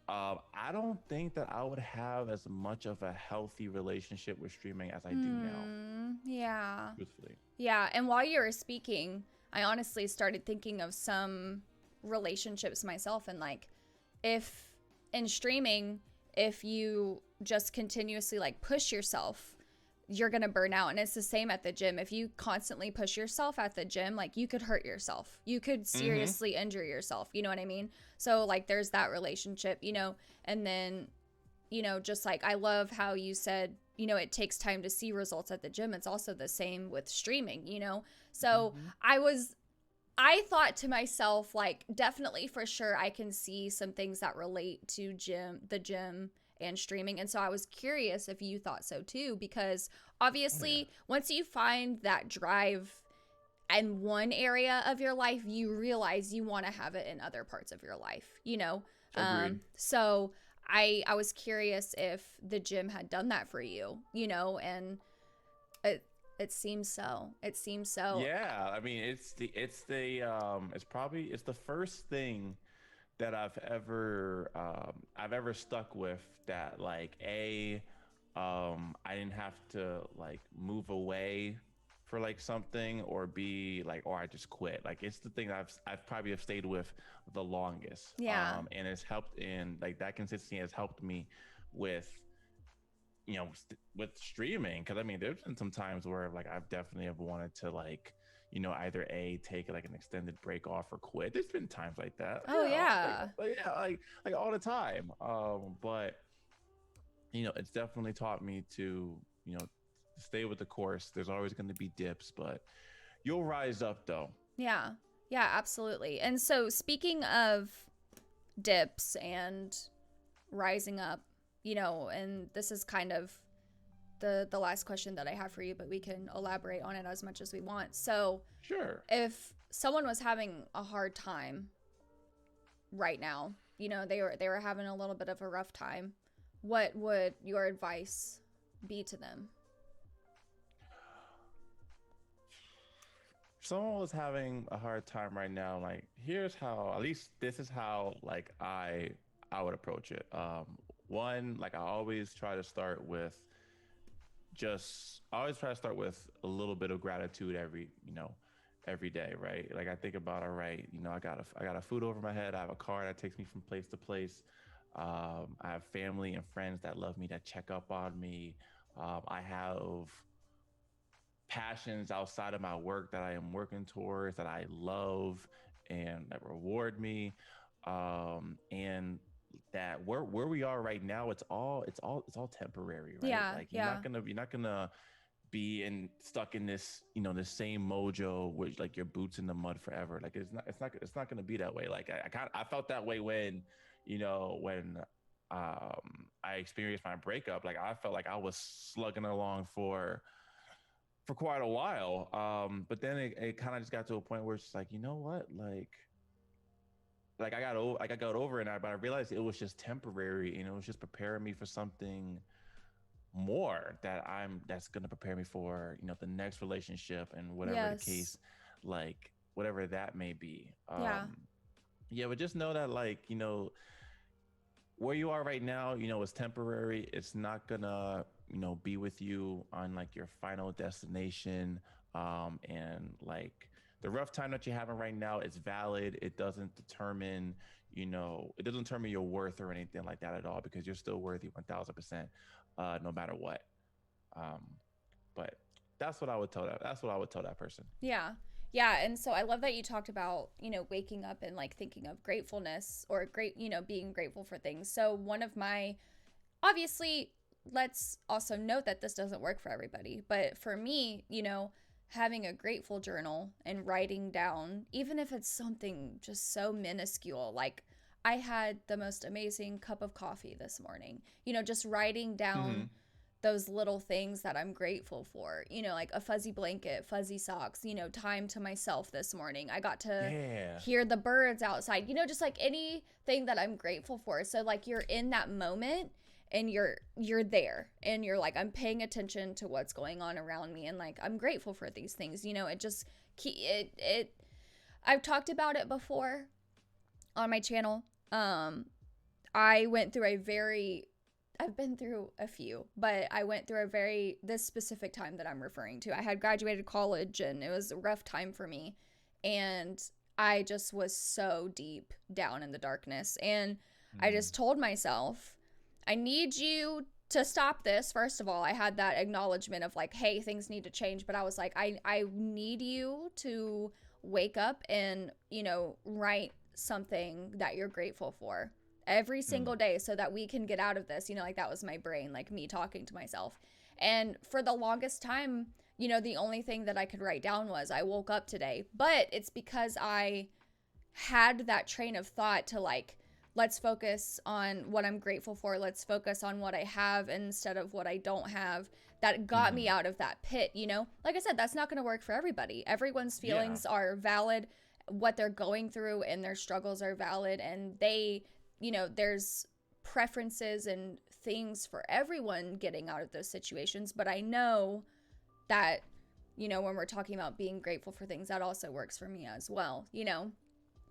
S2: I don't think that I would have as much of a healthy relationship with streaming as I do now,
S1: Yeah.
S2: truthfully.
S1: Yeah. And while you were speaking, I honestly started thinking of some relationships myself. And like, if in streaming, if you just continuously like push yourself, you're going to burn out. And it's the same at the gym. If you constantly push yourself at the gym, like you could hurt yourself. You could
S2: Mm-hmm.
S1: seriously injure yourself. You know what I mean? So like there's that relationship, and then, just like I love how you said, it takes time to see results at the gym. It's also the same with streaming. So
S2: Mm-hmm.
S1: I thought to myself, like, definitely for sure, I can see some things that relate to the gym and streaming. And so I was curious if you thought so too, because
S2: Oh yeah.
S1: obviously, once you find that drive in one area of your life, you realize you want to have it in other parts of your life.
S2: Agreed.
S1: So I was curious if the gym had done that for you, and it it seems so. It seems so.
S2: Yeah, I mean it's the first thing that I've ever stuck with, that like I didn't have to like move away for like something, or be like, or I just quit. Like it's the thing that I've probably have stayed with the longest.
S1: Yeah.
S2: And it's helped, in like that consistency has helped me with with streaming. Because I mean, there's been some times where like I've definitely have wanted to like either take like an extended break off or quit. There's been times like that,
S1: Oh yeah.
S2: yeah, like all the time. But it's definitely taught me to stay with the course. There's always going to be dips, but you'll rise up though.
S1: Yeah. Yeah, absolutely. And so speaking of dips and rising up, and this is kind of the last question that I have for you, but we can elaborate on it as much as we want. So,
S2: Sure.
S1: if someone was having a hard time right now, they were having a little bit of a rough time, what would your advice be to them?
S2: If someone was having a hard time right now, like here's how, at least this is how like I would approach it. One, like I always try to start with a little bit of gratitude every day, right? Like I think about, all right, I got a food over my head. I have a car that takes me from place to place. I have family and friends that love me, that check up on me. I have passions outside of my work that I am working towards, that I love and that reward me. And that where we are right now, it's all temporary, right?
S1: Yeah,
S2: Like
S1: yeah.
S2: you're not gonna be stuck in this this same mojo with like your boots in the mud forever. Like it's not gonna be that way. Like I felt that way when when I experienced my breakup. Like I felt like I was slugging along for quite a while. But then it kind of just got to a point where it's just like, you know what, like I got over it, but I realized it was just temporary, and it was just preparing me for something more that's gonna prepare me for the next relationship, and whatever the
S1: Yes.
S2: case, like whatever that may be.
S1: Yeah.
S2: Yeah, but just know that like where you are right now, is temporary. It's not gonna, be with you on like your final destination. And like the rough time that you're having right now is valid. It doesn't determine your worth or anything like that at all, because you're still worthy 1000%, no matter what. Um, but that's what I would tell that person.
S1: Yeah. Yeah. And so I love that you talked about, waking up and like thinking of gratefulness or being grateful for things. So one of my, obviously, let's also note that this doesn't work for everybody. But for me, having a grateful journal and writing down, even if it's something just so minuscule, like I had the most amazing cup of coffee this morning. Just writing
S2: Mm-hmm.
S1: down those little things that I'm grateful for, like a fuzzy blanket, fuzzy socks, time to myself this morning. I got to
S2: Yeah.
S1: hear the birds outside, just like anything that I'm grateful for. So like you're in that moment and you're there and you're like, I'm paying attention to what's going on around me and like I'm grateful for these things. It just it I've talked about it before on my channel. I went through a very I've been through a few, but I went through this specific time that I'm referring to. I had graduated college and it was a rough time for me. And I just was so deep down in the darkness. And I
S2: Mm-hmm.
S1: just told myself, I need you to stop this. First of all, I had that acknowledgement of like, hey, things need to change. But I was like, I need you to wake up and, write something that you're grateful for every single day so that we can get out of this. Like that was my brain, like me talking to myself. And for the longest time, the only thing that I could write down was I woke up today. But it's because I had that train of thought to like, let's focus on what I'm grateful for. Let's focus on what I have instead of what I don't have. That got me
S2: Mm-hmm.
S1: out of that pit, Like I said, that's not going to work for everybody. Everyone's
S2: Yeah.
S1: feelings are valid. What they're going through and their struggles are valid. And there's preferences and things for everyone getting out of those situations. But I know that, when we're talking about being grateful for things, that also works for me as well.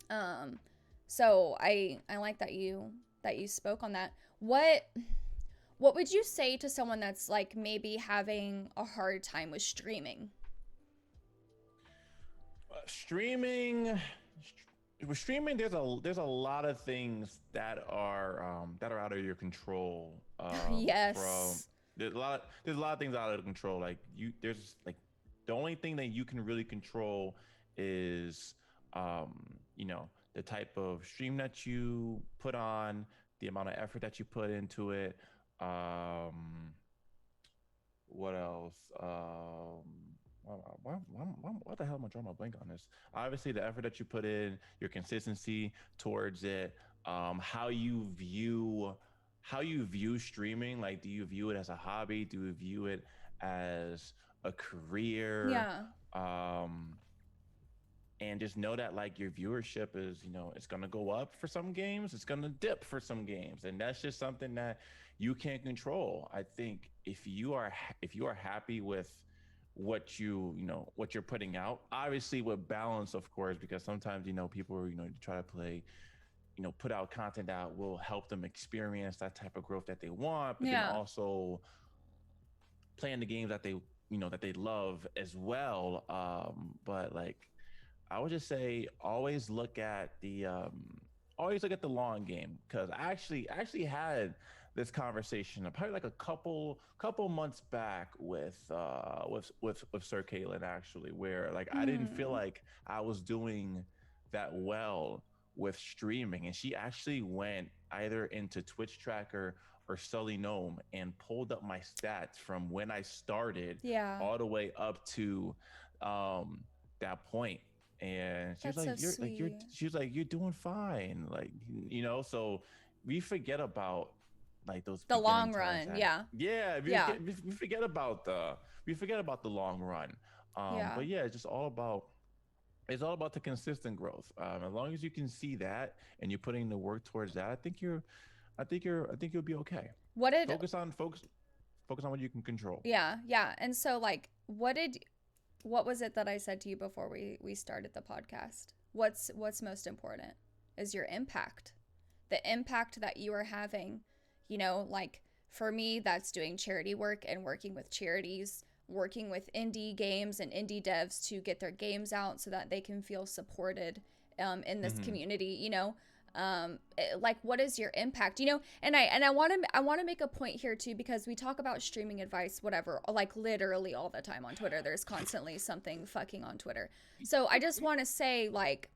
S1: Um, so I like that you spoke on that. What would you say to someone that's like maybe having a hard time with streaming?
S2: Streaming, with streaming, there's a lot of things that are out of your control. From
S1: Yes.
S2: there's a lot of things out of control. Like there's like the only thing that you can really control is um, the type of stream that you put on, the amount of effort that you put into it. Um, what else? What the hell am I drawing a blank on this? Obviously, the effort that you put in, your consistency towards it, how you view streaming. Like, do you view it as a hobby? Do you view it as a career?
S1: Yeah.
S2: Um, and just know that like your viewership is, it's going to go up for some games, it's going to dip for some games, and that's just something that you can't control. I think if you are happy with what you're putting out, obviously with balance, of course, because sometimes people try to play, put out content that will help them experience that type of growth that they want, but then
S1: Yeah.
S2: also playing the games that they love as well. But like, I would just say always look at the long game, because I actually had this conversation probably like a couple months back with Sir Caitlin, actually, where like I didn't feel
S1: Hmm.
S2: like I was doing that well with streaming, and she actually went either into Twitch Tracker or Sully Gnome and pulled up my stats from when I started
S1: Yeah.
S2: all the way up to um that point. And she was
S1: That's
S2: like,
S1: so sweet.
S2: she was like, you're doing fine. Like, so we forget about like those
S1: The
S2: beginning
S1: long
S2: times
S1: run.
S2: that,
S1: Yeah.
S2: yeah,
S1: Yeah.
S2: we forget about the long run.
S1: Yeah.
S2: But yeah, it's all about the consistent growth. As long as you can see that and you're putting the work towards that, I think you'll be okay.
S1: What did
S2: Focus on what you can control.
S1: Yeah, yeah. And so like what was it that I said to you before we started the podcast? What's most important is your impact. The impact that you are having, like for me that's doing charity work and working with charities, working with indie games and indie devs to get their games out so that they can feel supported in this
S2: Mm-hmm.
S1: community, like what is your impact, and I want to make a point here too, because we talk about streaming advice whatever, like literally all the time on Twitter. There's constantly something fucking on Twitter. So I just want to say, like,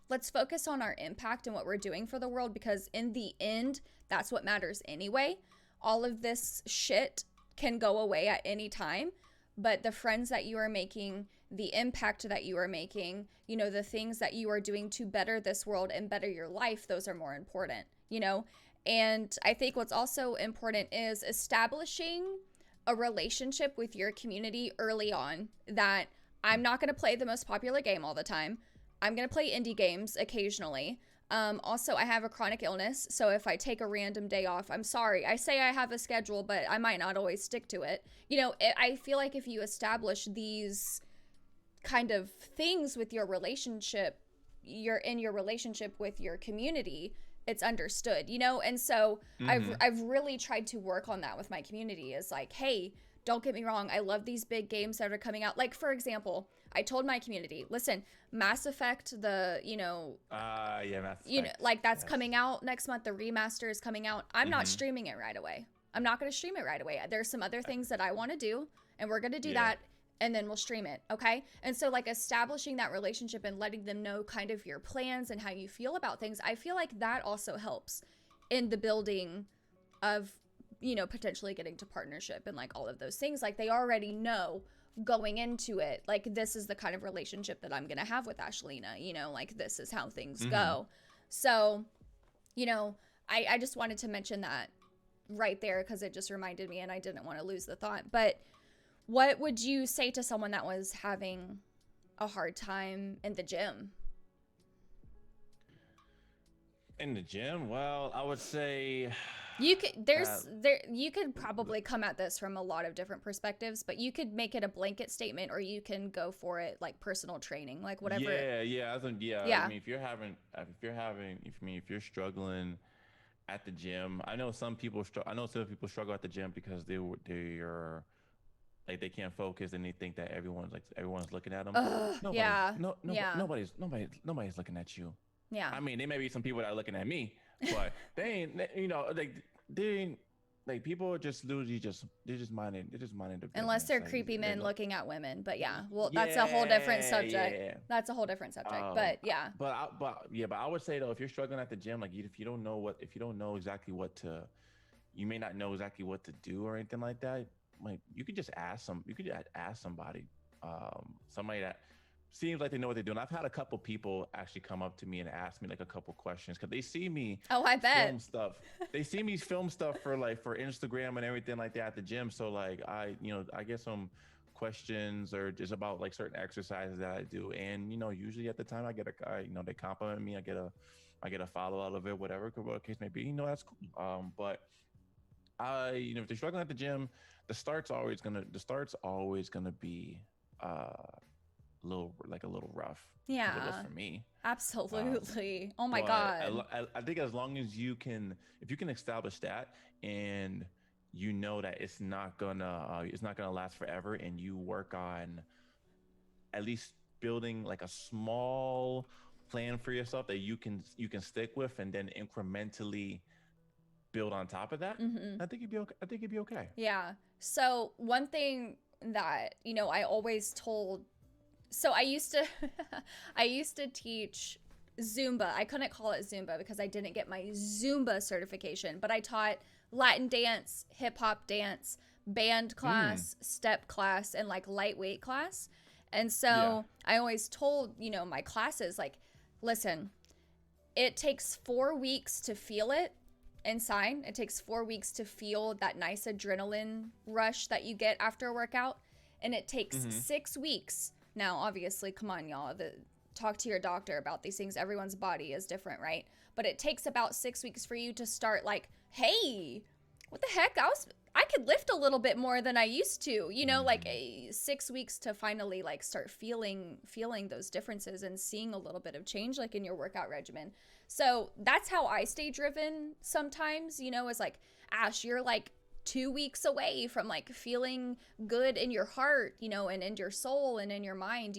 S1: let's focus on our impact and what we're doing for the world, because in the end that's what matters anyway. All of this shit can go away at any time, but the friends that you are making, the impact that you are making, the things that you are doing to better this world and better your life, those are more important. And I think what's also important is establishing a relationship with your community early on, that I'm not going to play the most popular game all the time. I'm going to play indie games occasionally. Also, I have a chronic illness, so if I take a random day off, I'm sorry. I say I have a schedule, but I might not always stick to it. I feel like if you establish these kind of things with your relationship, you're in your relationship with your community, it's understood, and so I've really tried to work on that with my community, is like, hey, don't get me wrong, I love these big games that are coming out. Like, for example, I told my community, listen, Mass Effect,
S2: Mass Effect,
S1: like that's coming out next month, the remaster is coming out. I'm not streaming it right away. I'm not going to stream it right away. There's some other things that I want to do, and we're going to do that, and then we'll stream it, okay? And so, like, establishing that relationship and letting them know kind of your plans and how you feel about things, I feel like that also helps in the building of, potentially getting to partnership and, like, all of those things. Like, they already know going into it, like, this is the kind of relationship that I'm going to have with Ashlina, like, this is how things go. So, I just wanted to mention that right there because it just reminded me, and I didn't want to lose the thought. But what would you say to someone that was having a hard time in the gym?
S2: In the gym? Well, I would say
S1: you could probably come at this from a lot of different perspectives, but you could make it a blanket statement, or you can go for it like personal training, like whatever.
S2: Yeah. I mean, if you're struggling at the gym, I know some people struggle at the gym because they're like, they can't focus and they think that everyone's looking at them. Nobody's looking at you.
S1: Yeah.
S2: I mean, there may be some people that are looking at me, but they ain't, like people are just literally they're just minding their business.
S1: Unless they're creepy men looking at women, but that's a whole different subject. Yeah. That's a whole different subject, but yeah.
S2: But I would say though, if you're struggling at the gym, like if you don't know exactly what to, you may not know exactly what to do or anything like that. Like you could just ask somebody, somebody that seems like they know what they're doing. I've had a couple people actually come up to me and ask me like a couple questions because they see me.
S1: Oh, I bet.
S2: Film stuff. They see me film stuff for Instagram and everything like that at the gym. So like I get some questions or just about like certain exercises that I do, and usually at the time they compliment me. I get a follow out of it, whatever the case may be. That's cool. But if they're struggling at the gym, the start's always gonna be a little rough.
S1: Yeah,
S2: it was for me.
S1: Absolutely. Oh my God.
S2: I think as long as if you can establish that, and that it's not gonna last forever, and you work on at least building like a small plan for yourself that you can stick with, and then incrementally build on top of that, I think you'd be okay.
S1: Yeah. So one thing that I always told. So I used to teach Zumba. I couldn't call it Zumba because I didn't get my Zumba certification, but I taught Latin dance, hip hop dance, band class, step class, and like lightweight class. And so I always told, my classes, like, listen, it takes 4 weeks to feel it inside. It takes 4 weeks to feel that nice adrenaline rush that you get after a workout. And it takes 6 weeks. Now, obviously, come on, y'all. Talk to your doctor about these things. Everyone's body is different, right? But it takes about 6 weeks for you to start like, hey, what the heck? I could lift a little bit more than I used to, like 6 weeks to finally like start feeling those differences and seeing a little bit of change like in your workout regimen. So that's how I stay driven sometimes, is like, Ash, you're like 2 weeks away from like feeling good in your heart, and in your soul and in your mind,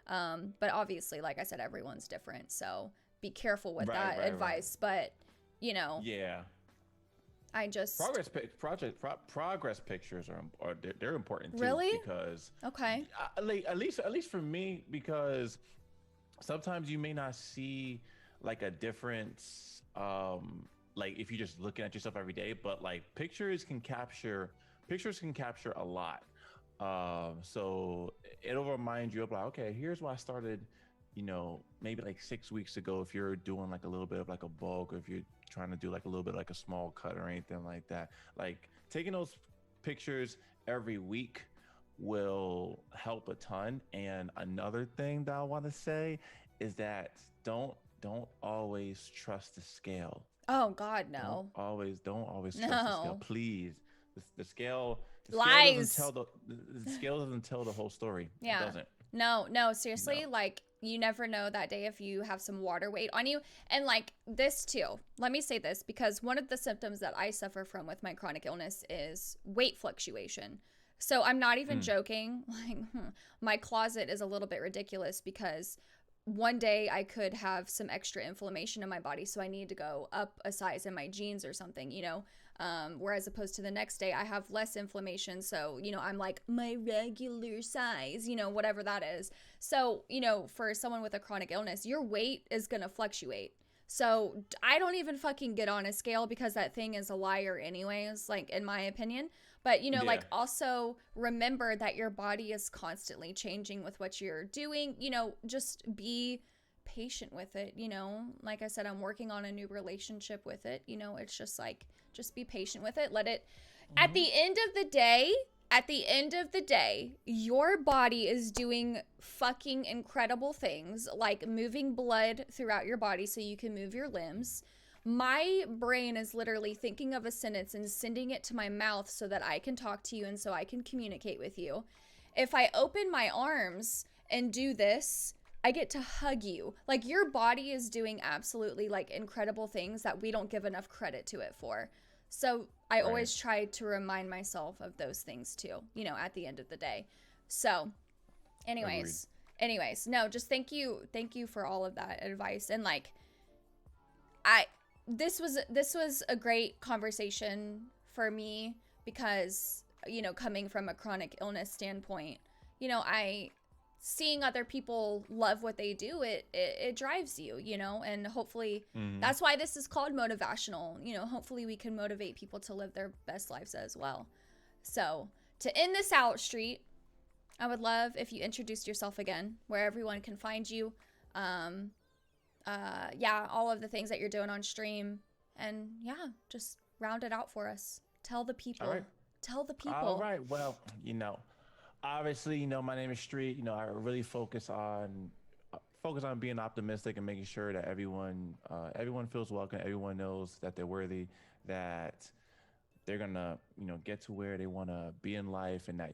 S1: but obviously, like I said, everyone's different. So be careful with that advice. Right. But,
S2: yeah,
S1: I just
S2: progress pictures are they're important too.
S1: Really?
S2: Because
S1: okay,
S2: at least for me, because sometimes you may not see like a difference, like if you're just looking at yourself every day, but like pictures can capture a lot. So it'll remind you of like, okay, here's why I started, maybe like 6 weeks ago. If you're doing like a little bit of like a bulk, or if you're trying to do like a little bit like a small cut or anything like that, like taking those pictures every week will help a ton. And another thing that I want to say is that don't always trust the scale.
S1: Oh God,
S2: don't
S1: no.
S2: always don't always trust the scale,
S1: No.
S2: please. The scale, doesn't tell
S1: Lies.
S2: the scale doesn't tell the whole story. It
S1: Yeah.
S2: doesn't.
S1: No, no, seriously,
S2: No.
S1: like you never know that day if you have some water weight on you. And like this too. Let me say this because one of the symptoms that I suffer from with my chronic illness is weight fluctuation. So I'm not even
S2: Mm.
S1: joking. Like my closet is a little bit ridiculous because one day I could have some extra inflammation in my body, so I need to go up a size in my jeans or something, whereas opposed to the next day I have less inflammation, so I'm like my regular size, whatever that is. So for someone with a chronic illness, your weight is gonna fluctuate. So I don't even fucking get on a scale because that thing is a liar anyways, like in my opinion. But
S2: Yeah.
S1: like also remember that your body is constantly changing with what you're doing. Just be patient with it. Like I said, I'm working on a new relationship with it. It's just like, just be patient with it. Let it, at
S2: Hmm.
S1: the end of the day, your body is doing fucking incredible things like moving blood throughout your body so you can move your limbs. My brain is literally thinking of a sentence and sending it to my mouth so that I can talk to you and so I can communicate with you. If I open my arms and do this, I get to hug you. Like your body is doing absolutely like incredible things that we don't give enough credit to it for. So I
S2: Right.
S1: always try to remind myself of those things too, at the end of the day. So,
S2: Agreed.
S1: anyways, no, just thank you for all of that advice. And like I this was a great conversation for me because coming from a chronic illness standpoint, I seeing other people love what they do, it drives you, and hopefully
S2: Hmm.
S1: that's why this is called motivational. Hopefully we can motivate people to live their best lives as well. So to end this out, Street, I would love if you introduced yourself again, where everyone can find you. um yeah, all of the things that you're doing on stream, and yeah, just round it out for us. Tell the
S2: All right.
S1: people. Tell the
S2: All
S1: people.
S2: right. Well, obviously, my name is Street. I really focus on being optimistic and making sure that everyone feels welcome, everyone knows that they're worthy, that they're gonna get to where they want to be in life, and that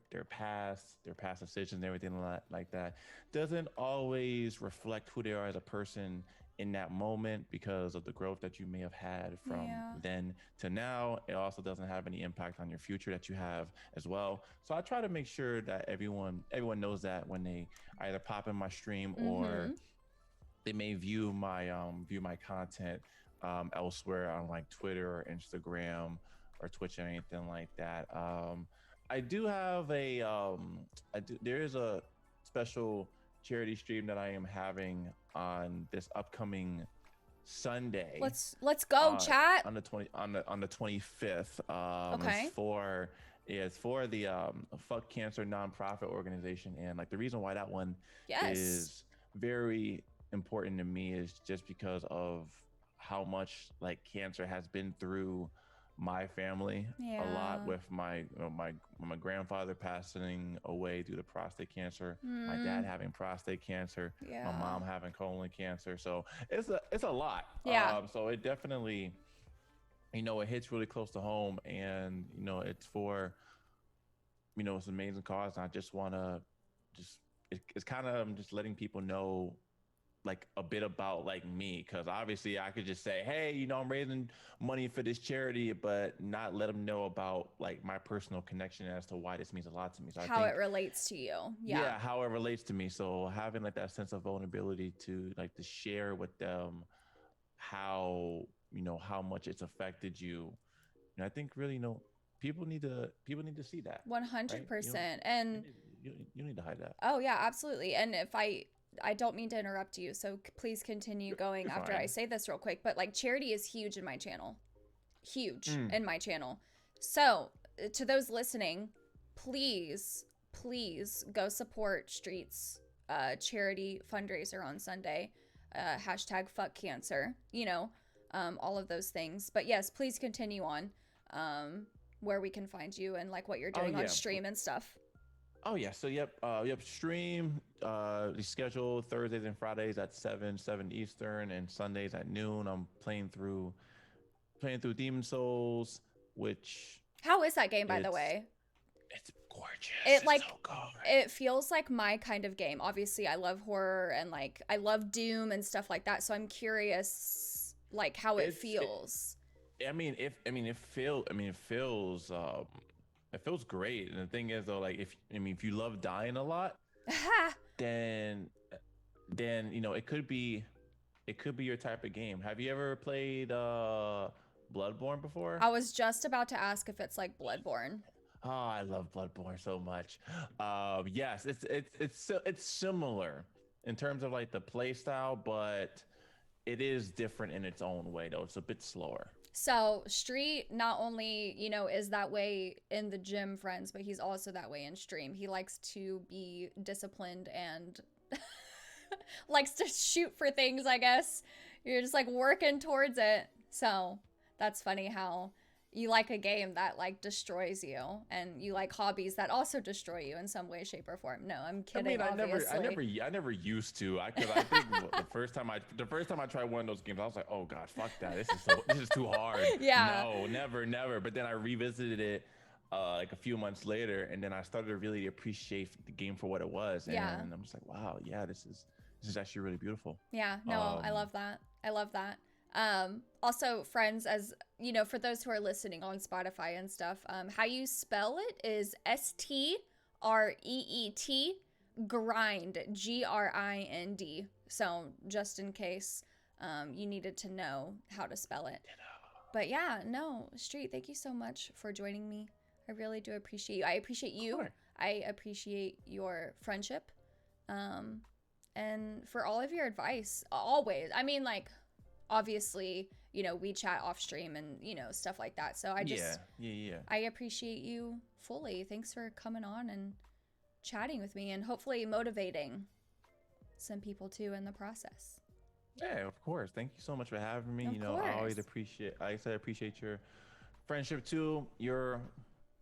S2: their past decisions and everything like that doesn't always reflect who they are as a person in that moment because of the growth that you may have had from
S1: Yeah.
S2: then to now. It also doesn't have any impact on your future that you have as well. So I try to make sure that everyone knows that when they either pop in my stream, or
S1: Mm-hmm.
S2: they may view my content elsewhere on like Twitter or Instagram or Twitch or anything like that. I do have there is a special charity stream that I am having on this upcoming Sunday,
S1: Let's go, chat.
S2: on the 25th. It's
S1: Okay.
S2: for yeah, it's for the Fuck Cancer nonprofit organization, and like the reason why that one
S1: Yes.
S2: is very important to me is just because of how much like cancer has been through my family a lot,
S1: Yeah.
S2: with my grandfather passing away due to prostate cancer, my dad
S1: Mm.
S2: having prostate cancer, my
S1: Yeah.
S2: mom having colon cancer. So it's a lot.
S1: Yeah.
S2: So it definitely, it hits really close to home, and it's for, it's an amazing cause. And I just want to just it's kind of just letting people know like a bit about like me, because obviously I could just say, hey, I'm raising money for this charity, but not let them know about like my personal connection as to why this means a lot to me. So I
S1: How it
S2: think,
S1: relates to you. Yeah.
S2: yeah, how it relates to me. So having like that sense of vulnerability to like to share with them how how much it's affected you. And I think really, people need to see that, right?
S1: 100%.
S2: You
S1: And
S2: need, you need to hide that.
S1: oh yeah, absolutely. And if I don't mean to interrupt you, so please continue going
S2: You're
S1: after I
S2: fine.
S1: say this real quick, but like charity is huge in my channel. Huge
S2: Mm.
S1: in my channel. So, to those listening, please, please go support Street's charity fundraiser on Sunday. Hashtag fuck cancer, all of those things. But yes, please continue on where we can find you and like what you're
S2: Oh
S1: doing on
S2: yeah.
S1: stream and stuff.
S2: Oh yeah. So yep. Stream. The schedule Thursdays and Fridays at 7 Eastern, and Sundays at noon. I'm playing through Demon Souls, which
S1: How is that game, by the
S2: it's
S1: way?
S2: it's gorgeous.
S1: It
S2: It's
S1: like
S2: so good.
S1: it feels like my kind of game. Obviously, I love horror and like I love Doom and stuff like that. So I'm curious like how it
S2: It's it,
S1: feels.
S2: I mean, it feels great. And the thing is though, like if you love dying a lot, then it could be your type of game. Have you ever played Bloodborne before?
S1: I was just about to ask if it's like Bloodborne.
S2: Oh, I love Bloodborne so much. Yes, it's similar in terms of like the play style, but it is different in its own way though. It's a bit slower.
S1: So Street not only, is that way in the gym, friends, but he's also that way in stream. He likes to be disciplined and likes to shoot for things, I guess. You're just like working towards it. So that's funny how you like a game that like destroys you and you like hobbies that also destroy you in some way, shape, or form. No, I'm
S2: I
S1: kidding,
S2: mean,
S1: obviously.
S2: I never used to. I think the first time I tried one of those games, I was like, oh god, fuck that. This is too hard.
S1: Yeah.
S2: No, never, never. But then I revisited it like a few months later, and then I started to really appreciate the game for what it was, and
S1: Yeah.
S2: I'm just like, wow, yeah, this is actually really beautiful.
S1: Yeah, no, I
S2: Um,
S1: love that. I love that. Also, friends, as for those who are listening on Spotify and stuff, how you spell it is StreeT, grind, GRIND. So just in case you needed to know how to spell it. But yeah, no, Street, thank you so much for joining me. I really do appreciate you. I appreciate
S2: of
S1: you.
S2: course.
S1: I appreciate your friendship. Um, and for all of your advice, always. I mean, like, obviously, we chat off stream and, stuff like that. So
S2: Yeah, yeah.
S1: I appreciate you fully. Thanks for coming on and chatting with me and hopefully motivating some people too in the process.
S2: Yeah, of course. Thank you so much for having me.
S1: Of
S2: I always
S1: course.
S2: appreciate, like I said, I appreciate your friendship too. You're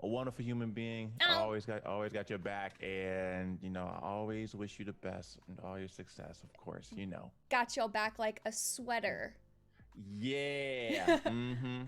S2: a wonderful human being. I
S1: Oh,
S2: always got your back, and I always wish you the best and all your success, of course.
S1: got your back like a sweater.
S2: Yeah. Mm-hmm.